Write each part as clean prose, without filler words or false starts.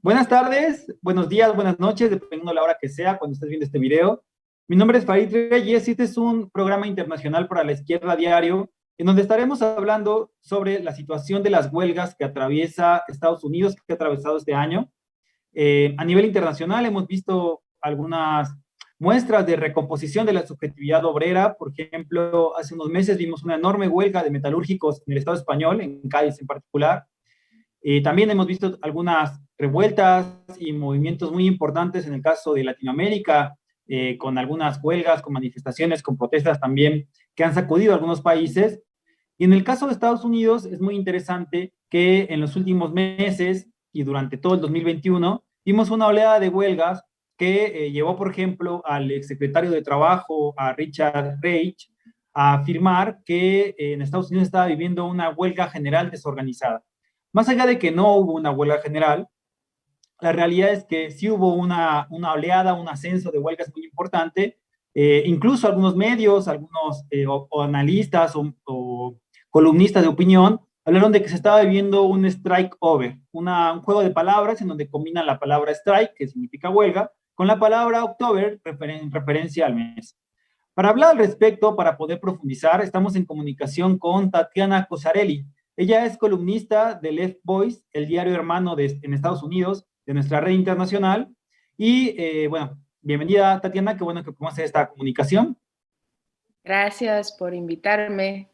Buenas tardes, buenos días, buenas noches, dependiendo de la hora que sea cuando estés viendo este video. Mi nombre es Farid Reyes y este es un programa internacional para la izquierda diario, en donde estaremos hablando sobre la situación de las huelgas que atraviesa Estados Unidos, que ha atravesado este año. A nivel internacional hemos visto algunas muestras de recomposición de la subjetividad obrera. Por ejemplo, hace unos meses vimos una enorme huelga de metalúrgicos en el Estado español, en Cádiz en particular. También hemos visto algunas revueltas y movimientos muy importantes en el caso de Latinoamérica, con algunas huelgas, con manifestaciones, con protestas también que han sacudido a algunos países. Y en el caso de Estados Unidos es muy interesante que en los últimos meses y durante todo el 2021 vimos una oleada de huelgas que llevó, por ejemplo, al exsecretario de Trabajo, a Richard Reich, a afirmar que en Estados Unidos estaba viviendo una huelga general desorganizada. Más allá de que no hubo una huelga general, la realidad es que sí hubo una oleada, un ascenso de huelgas muy importante. Incluso algunos medios, algunos o analistas o columnistas de opinión hablaron de que se estaba viviendo un strike over, un juego de palabras en donde combinan la palabra strike, que significa huelga, con la palabra October, en referencia al mes. Para hablar al respecto, para poder profundizar, estamos en comunicación con Tatiana Cosarelli. Ella es columnista de Left Voice, el diario hermano en Estados Unidos, de nuestra red internacional. Y bueno, bienvenida Tatiana, qué bueno que podemos hacer esta comunicación. Gracias por invitarme.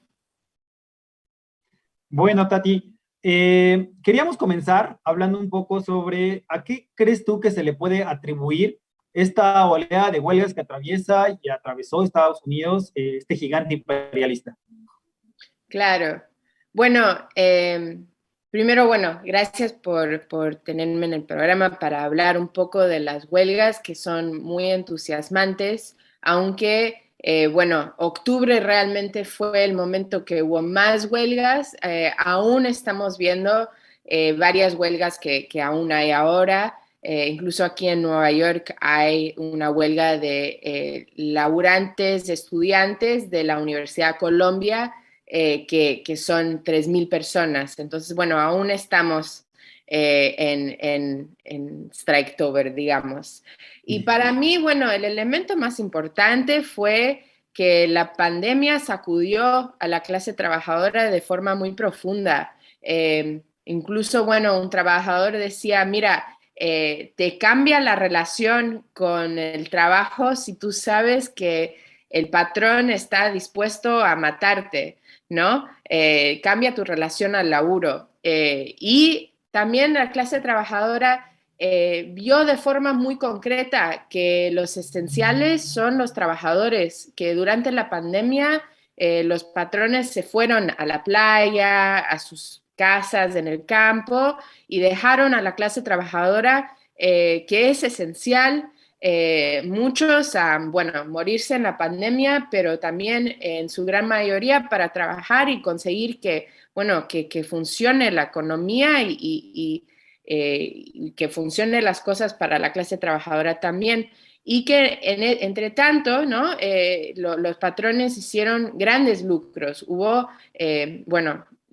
Bueno, Tati, queríamos comenzar hablando un poco sobre a qué crees tú que se le puede atribuir esta oleada de huelgas que atraviesa y atravesó Estados Unidos, este gigante imperialista. Claro. Bueno, primero, gracias por tenerme en el programa para hablar un poco de las huelgas que son muy entusiasmantes, aunque, octubre realmente fue el momento que hubo más huelgas. Aún estamos viendo varias huelgas que aún hay ahora. Incluso aquí en Nueva York hay una huelga de laburantes, estudiantes de la Universidad de Columbia, que son 3,000 personas. Entonces, bueno, aún estamos en Striketober, digamos. Y para mí, bueno, el elemento más importante fue que la pandemia sacudió a la clase trabajadora de forma muy profunda. Incluso, bueno, un trabajador decía, mira, te cambia la relación con el trabajo si tú sabes que el patrón está dispuesto a matarte, ¿no? Cambia tu relación al laburo. Y también la clase trabajadora vio de forma muy concreta que los esenciales son los trabajadores, que durante la pandemia los patrones se fueron a la playa, a sus casas en el campo y dejaron a la clase trabajadora, que es esencial, muchos a, morirse en la pandemia, pero también en su gran mayoría para trabajar y conseguir que funcione la economía y que funcionen las cosas para la clase trabajadora también. Y que entre tanto, ¿no? Los patrones hicieron grandes lucros. Hubo,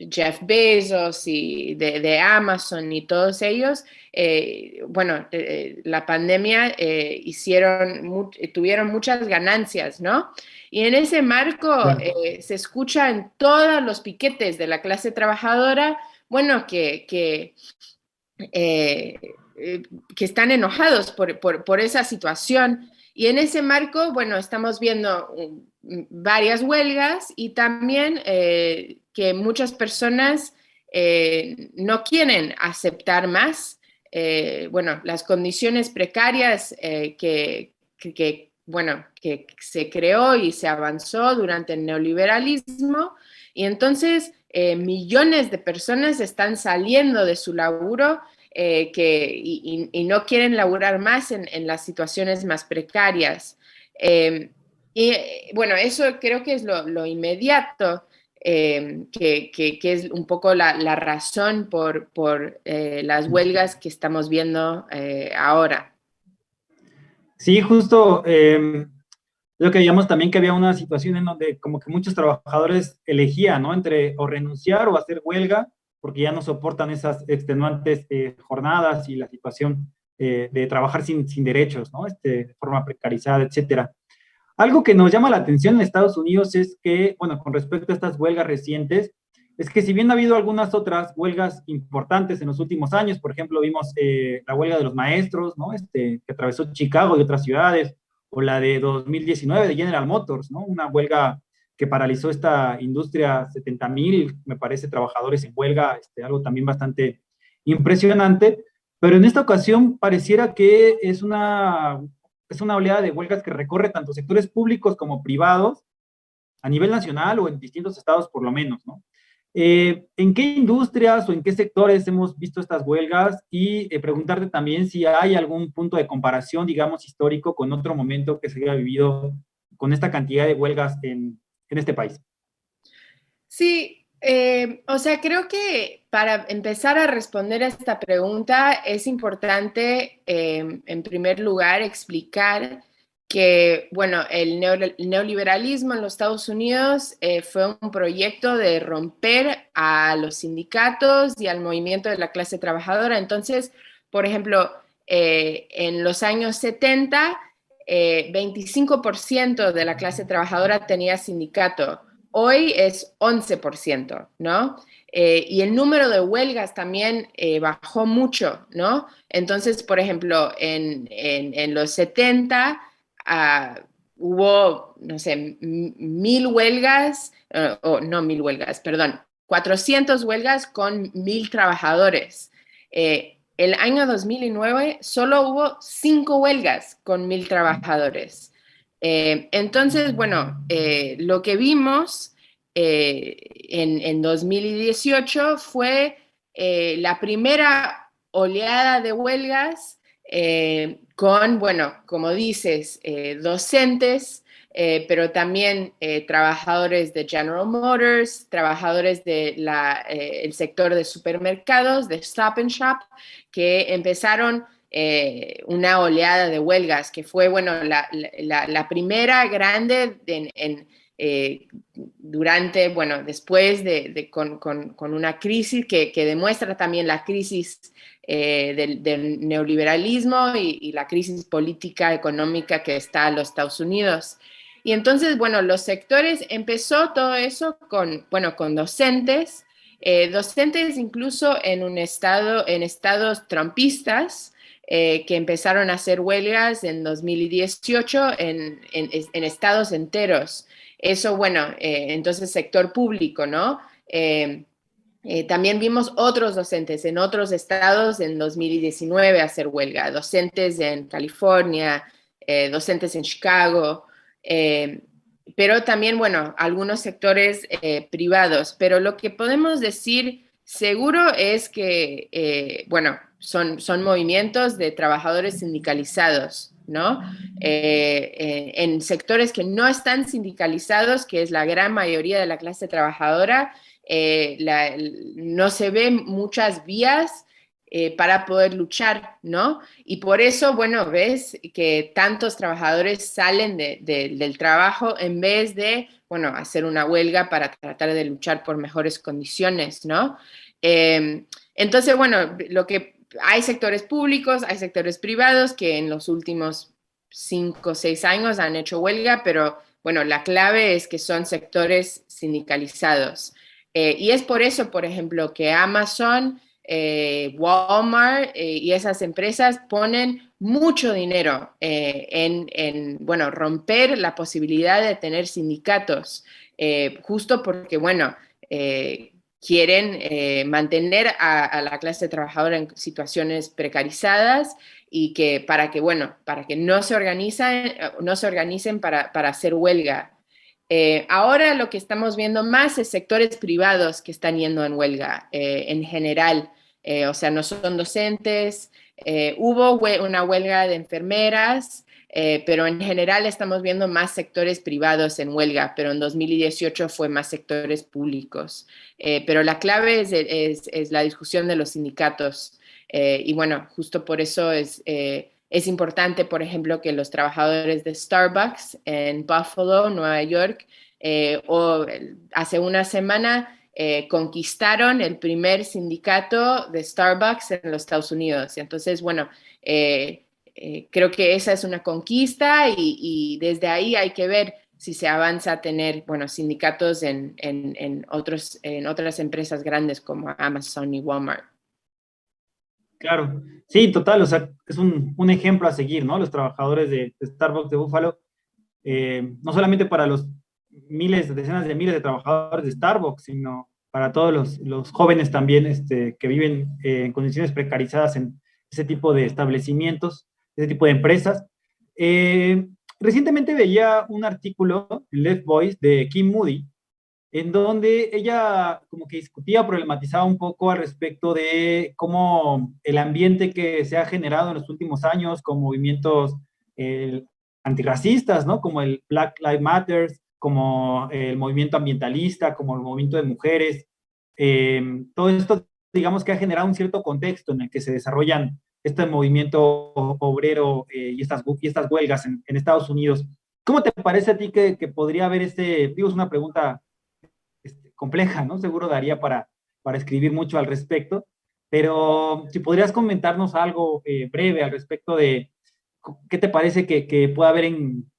Jeff Bezos y de Amazon y todos ellos, la pandemia tuvieron muchas ganancias, ¿no? Y en ese marco se escucha en todos los piquetes de la clase trabajadora, que están enojados por esa situación. Y en ese marco, estamos viendo varias huelgas y también que muchas personas no quieren aceptar más, las condiciones precarias que se creó y se avanzó durante el neoliberalismo. Y entonces millones de personas están saliendo de su laburo y no quieren laburar más en las situaciones más precarias. Eso creo que es lo inmediato, que es un poco la razón por las huelgas que estamos viendo ahora. Sí, justo lo que veíamos también que había una situación en donde como que muchos trabajadores elegían, ¿no? Entre o renunciar o hacer huelga. porque ya no soportan esas extenuantes jornadas y la situación de trabajar sin derechos, ¿no? De forma precarizada, etcétera. Algo que nos llama la atención en Estados Unidos es que, bueno, con respecto a estas huelgas recientes, es que si bien ha habido algunas otras huelgas importantes en los últimos años, por ejemplo, vimos la huelga de los maestros, ¿no? Que atravesó Chicago y otras ciudades, o la de 2019 de General Motors, ¿no? Una huelga que paralizó esta industria, 70,000, me parece, trabajadores en huelga, algo también bastante impresionante, pero en esta ocasión pareciera que es una oleada de huelgas que recorre tanto sectores públicos como privados a nivel nacional o en distintos estados por lo menos, ¿no? ¿En qué industrias o en qué sectores hemos visto estas huelgas? Y preguntarte también si hay algún punto de comparación, digamos, histórico con otro momento que se haya vivido con esta cantidad de huelgas en este país. Sí, o sea, creo que para empezar a responder a esta pregunta es importante, en primer lugar, explicar que, bueno, el neoliberalismo en los Estados Unidos fue un proyecto de romper a los sindicatos y al movimiento de la clase trabajadora. Entonces, por ejemplo, en los años 70, 25% de la clase trabajadora tenía sindicato. Hoy es 11%, ¿no? Y el número de huelgas también bajó mucho, ¿no? Entonces, por ejemplo, en los 70 hubo, no sé, 1,000 huelgas, no 1,000 huelgas, perdón, 400 huelgas con 1,000 trabajadores. El año 2009 solo hubo 5 huelgas con 1,000 trabajadores. Entonces, bueno, lo que vimos en 2018 fue la primera oleada de huelgas con, bueno, como dices, docentes, pero también trabajadores de General Motors, trabajadores del el sector de supermercados, de Stop and Shop, que empezaron una oleada de huelgas, que fue, bueno, la primera grande durante, bueno, después con una crisis que demuestra también la crisis del neoliberalismo y la crisis política económica que está en los Estados Unidos. Y entonces, bueno, los sectores, empezó todo eso con docentes, docentes incluso en estados trumpistas, que empezaron a hacer huelgas en 2018 en estados enteros. Eso, bueno, entonces sector público, ¿no? También vimos otros docentes en otros estados en 2019 hacer huelga, docentes en California, docentes en Chicago, pero también, bueno, algunos sectores privados. Pero lo que podemos decir seguro es que, bueno, son movimientos de trabajadores sindicalizados, ¿no? En sectores que no están sindicalizados, que es la gran mayoría de la clase trabajadora, no se ven muchas vías para poder luchar, ¿no? Y por eso, bueno, ves que tantos trabajadores salen del trabajo en vez de, bueno, hacer una huelga para tratar de luchar por mejores condiciones, ¿no? Entonces, bueno, hay sectores públicos, hay sectores privados que en los últimos 5 o 6 años han hecho huelga, pero, bueno, la clave es que son sectores sindicalizados. Y es por eso, por ejemplo, que Amazon, Walmart y esas empresas ponen mucho dinero bueno, romper la posibilidad de tener sindicatos, justo porque, bueno, quieren mantener a la clase trabajadora en situaciones precarizadas y para que no se organicen para hacer huelga. Ahora lo que estamos viendo más es sectores privados que están yendo en huelga en general, o sea, no son docentes. Hubo una huelga de enfermeras, pero en general estamos viendo más sectores privados en huelga, pero en 2018 fue más sectores públicos. Pero la clave es la discusión de los sindicatos. Y bueno, justo por eso es importante, por ejemplo, que los trabajadores de Starbucks en Buffalo, Nueva York, o hace una semana conquistaron el primer sindicato de Starbucks en los Estados Unidos. Entonces, bueno, creo que esa es una conquista y desde ahí hay que ver si se avanza a tener, bueno, sindicatos en otras empresas grandes como Amazon y Walmart. Claro, sí, total, o sea, es un ejemplo a seguir, ¿no? Los trabajadores de Starbucks de Buffalo, no solamente para los miles, decenas de miles de trabajadores de Starbucks, sino para todos los jóvenes también que viven en condiciones precarizadas en ese tipo de establecimientos, ese tipo de empresas. Eh, Recientemente veía un artículo en Left Voice de Kim Moody, en donde ella como que discutía, problematizaba un poco al respecto de cómo el ambiente que se ha generado en los últimos años con movimientos eh, antirracistas, ¿no? Como el Black Lives Matter, como el movimiento ambientalista, como el movimiento de mujeres, todo esto, digamos que ha generado un cierto contexto en el que se desarrollan este movimiento obrero y estas huelgas en Estados Unidos. ¿Cómo te parece a ti que podría haber digo, es una pregunta compleja, ¿no? Seguro daría para escribir mucho al respecto, pero si podrías comentarnos algo breve al respecto de qué te parece que pueda haber en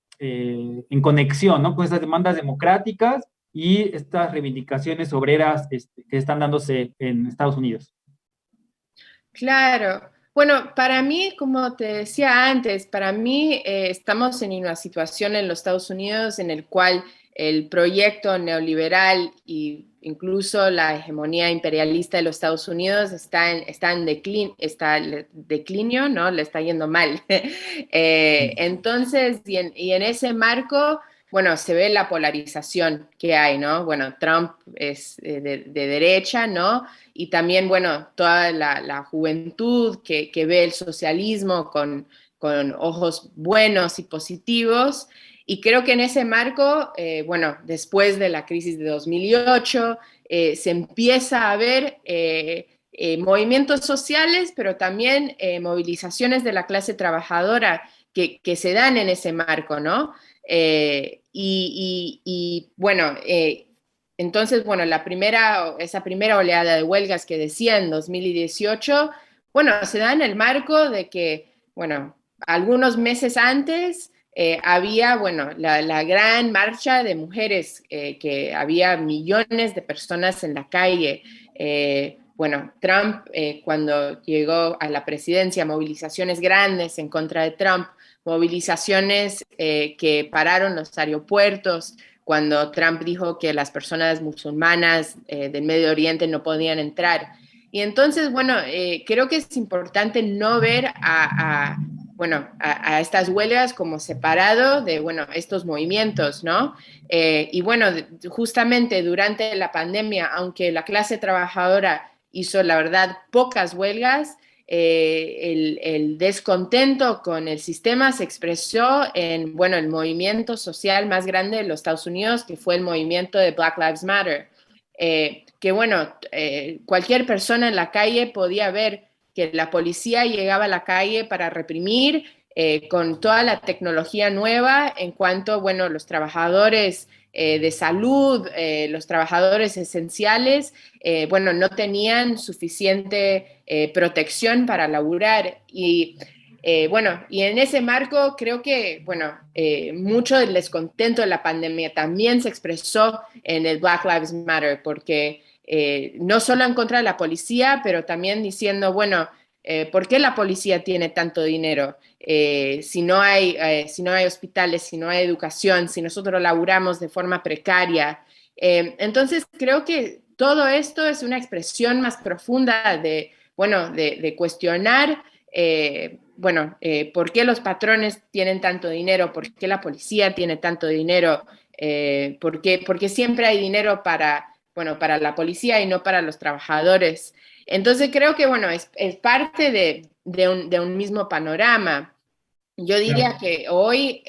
conexión, ¿no? Con estas demandas democráticas y estas reivindicaciones obreras que están dándose en Estados Unidos. Claro. Bueno, para mí, como te decía antes, para mí estamos en una situación en los Estados Unidos en el cual el proyecto neoliberal e incluso la hegemonía imperialista de los Estados Unidos está en declinio, ¿no? Le está yendo mal. Entonces, y en ese marco, bueno, se ve la polarización que hay, ¿no? Bueno, Trump es de derecha, ¿no? Y también, bueno, toda la juventud que ve el socialismo con ojos buenos y positivos. Y creo que en ese marco, bueno, después de la crisis de 2008, se empieza a ver movimientos sociales, pero también movilizaciones de la clase trabajadora que se dan en ese marco, ¿no? Bueno, entonces, bueno, esa primera oleada de huelgas que decía en 2018, bueno, se da en el marco de que, bueno, algunos meses antes había, bueno, la gran marcha de mujeres, que había millones de personas en la calle. Bueno, Trump, cuando llegó a la presidencia, movilizaciones grandes en contra de Trump, movilizaciones que pararon los aeropuertos, cuando Trump dijo que las personas musulmanas del Medio Oriente no podían entrar. Y entonces, bueno, creo que es importante no ver bueno, a estas huelgas como separado de, bueno, estos movimientos, ¿no? Y bueno, justamente durante la pandemia, aunque la clase trabajadora hizo, la verdad, pocas huelgas, el descontento con el sistema se expresó en, bueno, el movimiento social más grande de los Estados Unidos, que fue el movimiento de Black Lives Matter. Que bueno, cualquier persona en la calle podía ver que la policía llegaba a la calle para reprimir con toda la tecnología nueva en cuanto, bueno, los trabajadores de salud, los trabajadores esenciales, bueno, no tenían suficiente protección para laburar. Y bueno, y en ese marco creo que, bueno, mucho del descontento de la pandemia también se expresó en el Black Lives Matter, porque no solo en contra de la policía, pero también diciendo, bueno, ¿por qué la policía tiene tanto dinero? Si no hay hospitales, si no hay educación, si nosotros laburamos de forma precaria. Entonces, creo que todo esto es una expresión más profunda de, bueno, de cuestionar, bueno, ¿por qué los patrones tienen tanto dinero? ¿Por qué la policía tiene tanto dinero? Porque siempre hay dinero para, bueno, para la policía y no para los trabajadores. Entonces creo que, bueno, es parte de un mismo panorama. Yo diría que hoy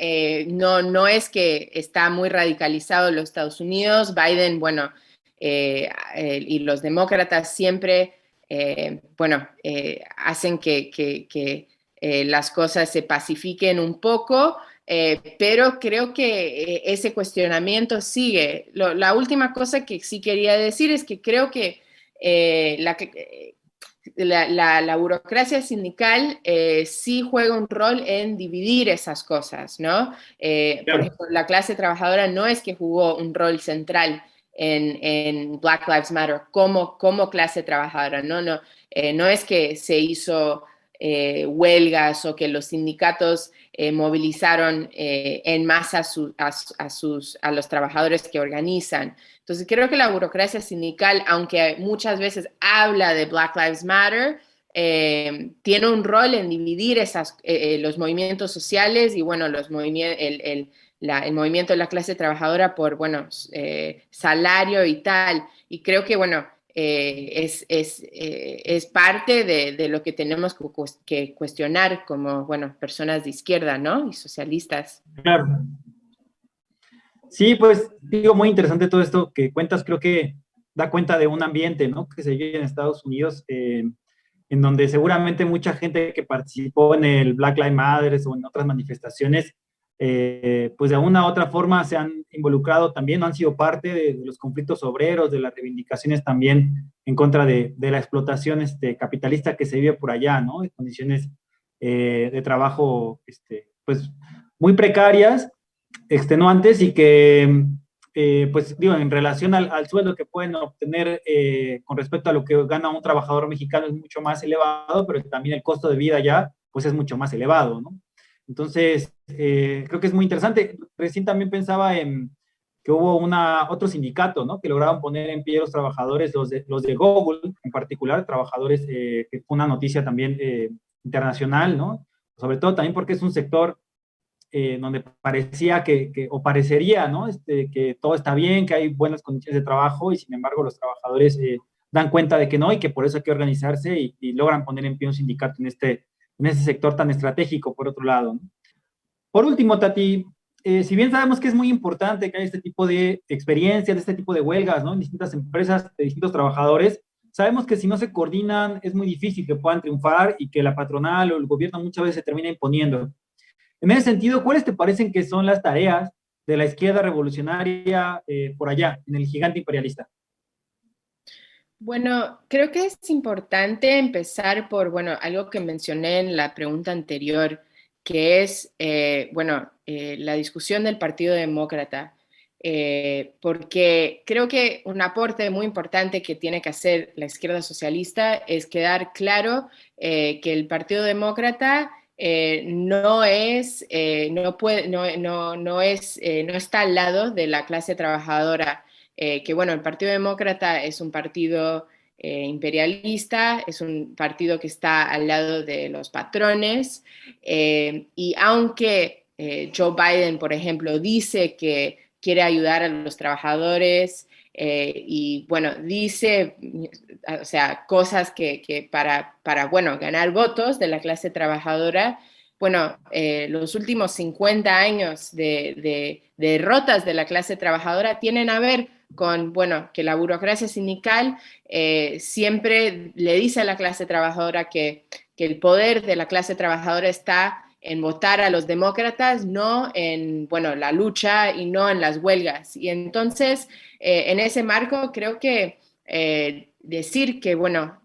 no es que está muy radicalizado en los Estados Unidos. Biden, bueno, y los demócratas siempre, bueno, hacen que las cosas se pacifiquen un poco, pero creo que ese cuestionamiento sigue. La última cosa que sí quería decir es que creo que la burocracia sindical sí juega un rol en dividir esas cosas, ¿no? Por Claro. ejemplo, la clase trabajadora no es que jugó un rol central en Black Lives Matter como clase trabajadora, no es que se hizo huelgas o que los sindicatos movilizaron en masa a los trabajadores que organizan. Entonces creo que la burocracia sindical, aunque muchas veces habla de Black Lives Matter, tiene un rol en dividir los movimientos sociales y bueno, el movimiento de la clase trabajadora por, bueno, salario y tal. Y creo que, bueno, es parte de lo que tenemos que cuestionar como, bueno, personas de izquierda, ¿no? Y socialistas. Claro. Sí, pues digo, muy interesante todo esto que cuentas, creo que da cuenta de un ambiente, ¿no? Que se vive en Estados Unidos, en donde seguramente mucha gente que participó en el Black Lives Matter o en otras manifestaciones, pues de una u otra forma se han involucrado también, no han sido parte de los conflictos obreros, de las reivindicaciones también en contra de la explotación capitalista que se vive por allá, ¿no? En condiciones de trabajo, pues muy precarias, extenuantes y que, pues digo, en relación al sueldo que pueden obtener con respecto a lo que gana un trabajador mexicano es mucho más elevado, pero también el costo de vida ya, pues es mucho más elevado, ¿no? Entonces, creo que es muy interesante. Recién también pensaba en que hubo otro sindicato, ¿no? Que lograron poner en pie los trabajadores, los de Google en particular, trabajadores, que fue una noticia también internacional, ¿no? Sobre todo también porque es un sector donde parecía o parecería, ¿no? Que todo está bien, que hay buenas condiciones de trabajo y sin embargo los trabajadores dan cuenta de que no y que por eso hay que organizarse y logran poner en pie un sindicato en este sector tan estratégico, por otro lado, ¿no? Por último, Tati, si bien sabemos que es muy importante que haya este tipo de experiencias, de este tipo de huelgas, ¿no? En distintas empresas, de distintos trabajadores, sabemos que si no se coordinan es muy difícil que puedan triunfar y que la patronal o el gobierno muchas veces se termina imponiendo. En ese sentido, ¿cuáles te parecen que son las tareas de la izquierda revolucionaria por allá, en el gigante imperialista? Bueno, creo que es importante empezar por, bueno, algo que mencioné en la pregunta anterior, que es, bueno, la discusión del Partido Demócrata, porque creo que un aporte muy importante que tiene que hacer la izquierda socialista es quedar claro que el Partido Demócrata no es, no puede, no está al lado de la clase trabajadora, que bueno, el Partido Demócrata es un partido imperialista, es un partido que está al lado de los patrones, y aunque Joe Biden, por ejemplo, dice que quiere ayudar a los trabajadores, y bueno, dice, o sea, cosas que para, bueno, ganar votos de la clase trabajadora, bueno, los últimos 50 años de derrotas de la clase trabajadora tienen a ver con, bueno, que la burocracia sindical siempre le dice a la clase trabajadora que el poder de la clase trabajadora está en votar a los demócratas, no en, bueno, la lucha y no en las huelgas. Y entonces, en ese marco, creo que decir que, bueno,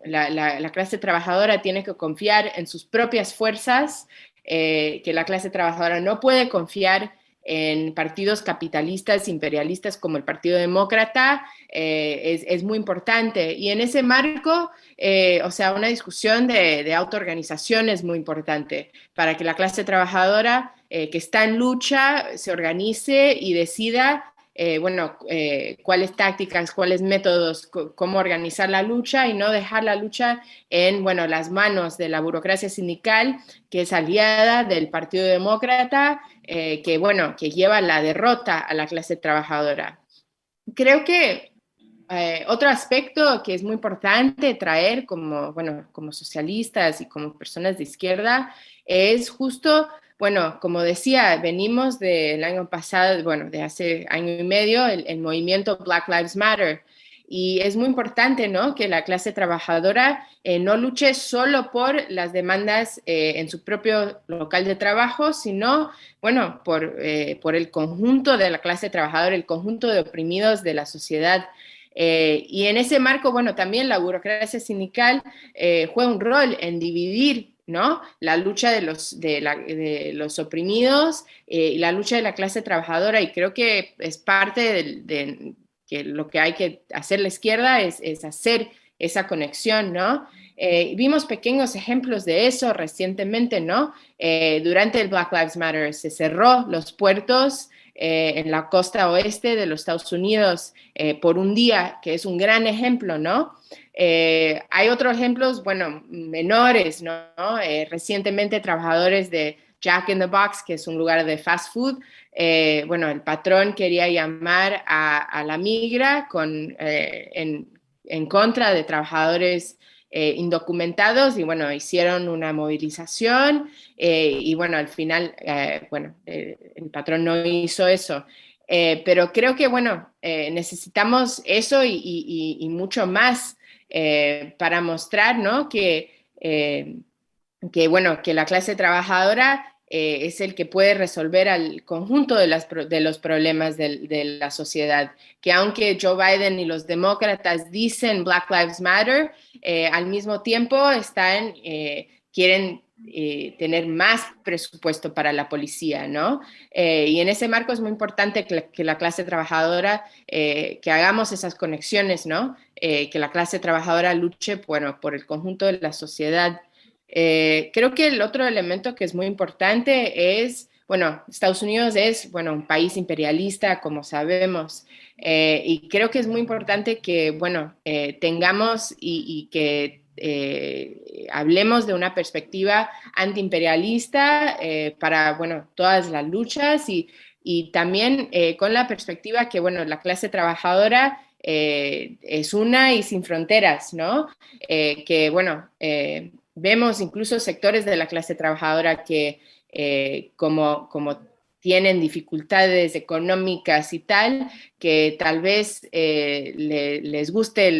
la clase trabajadora tiene que confiar en sus propias fuerzas, que la clase trabajadora no puede confiar en partidos capitalistas, imperialistas como el Partido Demócrata, es muy importante. Y en ese marco, o sea, una discusión de autoorganización es muy importante para que la clase trabajadora que está en lucha se organice y decida bueno, cuáles tácticas, cuáles métodos, cómo organizar la lucha y no dejar la lucha en, bueno, las manos de la burocracia sindical, que es aliada del Partido Demócrata, que, bueno, que lleva la derrota a la clase trabajadora. Creo que otro aspecto que es muy importante traer como, bueno, como socialistas y como personas de izquierda es justo, bueno, como decía, venimos del año pasado, bueno, de hace año y medio, el movimiento Black Lives Matter. y es muy importante, ¿no?, que la clase trabajadora no luche solo por las demandas en su propio local de trabajo, sino, bueno, por el conjunto de la clase trabajadora, el conjunto de oprimidos de la sociedad. Y en ese marco, bueno, también la burocracia sindical juega un rol en dividir, ¿no?, la lucha de los oprimidos y la lucha de la clase trabajadora, y creo que es parte de que lo que hay que hacer la izquierda es hacer esa conexión, ¿no? Vimos pequeños ejemplos de eso recientemente, ¿no? Durante el Black Lives Matter se cerró los puertos en la costa oeste de los Estados Unidos por un día, que es un gran ejemplo, ¿no? Hay otros ejemplos, bueno, menores, ¿no? Recientemente trabajadores de Jack in the Box, que es un lugar de fast food, bueno, el patrón quería llamar a la migra en contra de trabajadores indocumentados, y bueno, hicieron una movilización y bueno, al final, bueno, el patrón no hizo eso. Pero creo que, bueno, necesitamos eso y mucho más para mostrar, ¿no?, bueno, que la clase trabajadora es el que puede resolver al conjunto de los problemas de la sociedad, que aunque Joe Biden y los demócratas dicen Black Lives Matter, al mismo tiempo quieren tener más presupuesto para la policía, ¿no? Y en ese marco es muy importante que la clase trabajadora, que hagamos esas conexiones, ¿no? Que la clase trabajadora luche, bueno, por el conjunto de la sociedad. Creo que el otro elemento que es muy importante es, bueno, Estados Unidos es, bueno, un país imperialista, como sabemos, y creo que es muy importante que, bueno, tengamos y que hablemos de una perspectiva antiimperialista para, bueno, todas las luchas y también con la perspectiva que, bueno, la clase trabajadora es una y sin fronteras, ¿no? Que, bueno, vemos incluso sectores de la clase trabajadora que como tienen dificultades económicas y tal, que tal vez les guste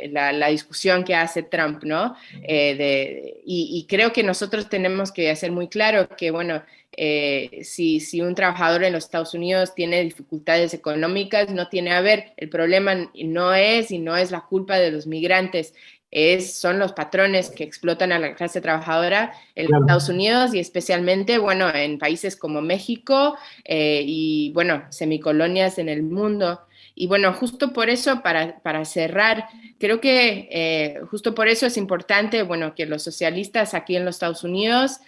la discusión que hace Trump, ¿no? Y creo que nosotros tenemos que hacer muy claro que, bueno, si un trabajador en los Estados Unidos tiene dificultades económicas, no tiene a ver, el problema no es la culpa de los migrantes, son los patrones que explotan a la clase trabajadora en Claro. Estados Unidos y especialmente, bueno, en países como México y, bueno, semicolonias en el mundo. Y, bueno, justo por eso, para cerrar, creo que justo por eso es importante, bueno, que los socialistas aquí en los Estados Unidos,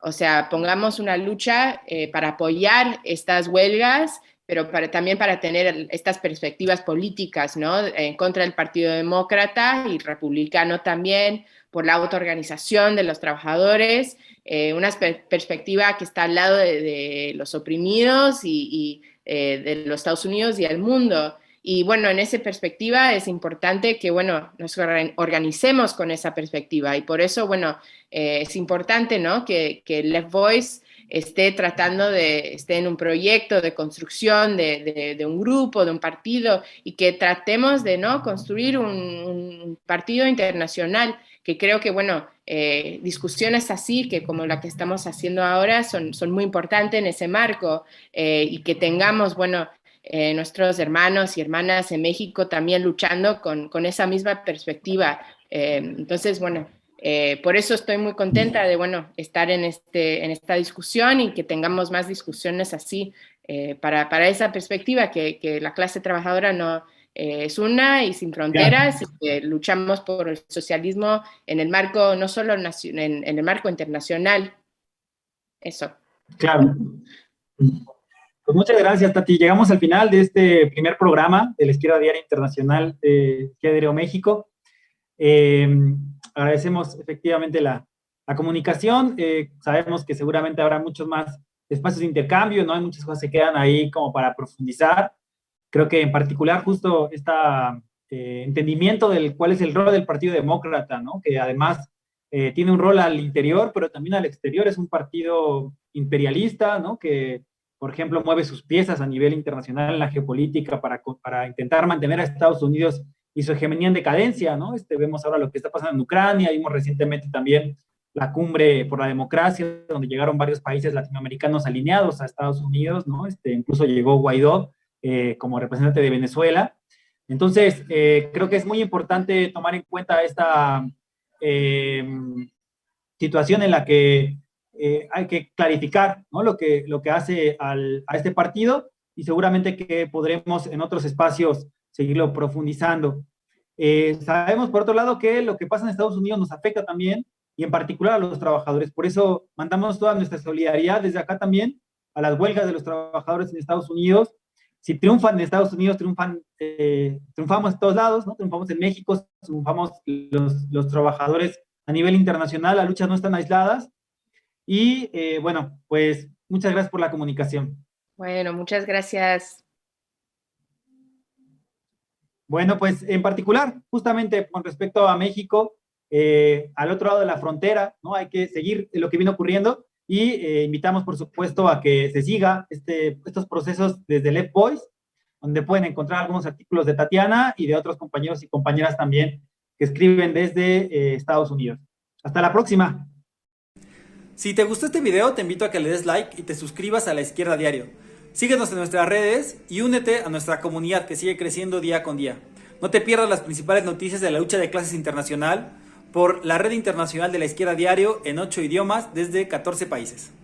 o sea, pongamos una lucha para apoyar estas huelgas, pero también para tener estas perspectivas políticas, ¿no? En contra del Partido Demócrata y Republicano también, por la autoorganización de los trabajadores, una perspectiva que está al lado de los oprimidos y de los Estados Unidos y el mundo. Y bueno, en esa perspectiva es importante que, bueno, nos organicemos con esa perspectiva. Y por eso, bueno, es importante, ¿no?, que Left Voice esté en un proyecto de construcción de un grupo, de un partido, y que tratemos de, ¿no?, construir un partido internacional, que creo que, bueno, discusiones así, que como la que estamos haciendo ahora, son muy importantes en ese marco, y que tengamos, bueno, nuestros hermanos y hermanas en México también luchando con esa misma perspectiva. Entonces, bueno, por eso estoy muy contenta de, bueno, estar en esta discusión y que tengamos más discusiones así para esa perspectiva, que la clase trabajadora no es una y sin fronteras, y que luchamos por el socialismo en el marco, no solo en el marco internacional. Eso. Claro. Pues muchas gracias, Tati. Llegamos al final de este primer programa de la Izquierda Diaria Internacional de Izquierda Diario México. Agradecemos efectivamente la comunicación. Sabemos que seguramente habrá muchos más espacios de intercambio, ¿no? Hay muchas cosas que quedan ahí como para profundizar. Creo que en particular justo este entendimiento del cuál es el rol del Partido Demócrata, ¿no? Que además tiene un rol al interior, pero también al exterior. Es un partido imperialista, ¿no? Que por ejemplo, mueve sus piezas a nivel internacional en la geopolítica para intentar mantener a Estados Unidos y su hegemonía en decadencia, ¿no? Vemos ahora lo que está pasando en Ucrania, vimos recientemente también la cumbre por la democracia, donde llegaron varios países latinoamericanos alineados a Estados Unidos, ¿no? Incluso llegó Guaidó como representante de Venezuela. Entonces, creo que es muy importante tomar en cuenta esta situación en la que hay que clarificar, ¿no? lo que hace a este partido, y seguramente que podremos en otros espacios seguirlo profundizando. Sabemos, por otro lado, que lo que pasa en Estados Unidos nos afecta también, y en particular a los trabajadores. Por eso mandamos toda nuestra solidaridad desde acá también a las huelgas de los trabajadores en Estados Unidos. Si triunfan en Estados Unidos, triunfamos en todos lados, ¿no? Triunfamos en México, triunfamos los trabajadores a nivel internacional, las luchas no están aisladas. Y bueno, pues muchas gracias por la comunicación. Bueno, muchas gracias. Bueno, pues en particular, justamente con respecto a México, al otro lado de la frontera, ¿no? Hay que seguir lo que viene ocurriendo y invitamos, por supuesto, a que se siga estos procesos desde Left Voice, donde pueden encontrar algunos artículos de Tatiana y de otros compañeros y compañeras también que escriben desde Estados Unidos. Hasta la próxima. Si te gustó este video, te invito a que le des like y te suscribas a La Izquierda Diario. Síguenos en nuestras redes y únete a nuestra comunidad que sigue creciendo día con día. No te pierdas las principales noticias de la lucha de clases internacional por la Red Internacional de La Izquierda Diario en 8 idiomas desde 14 países.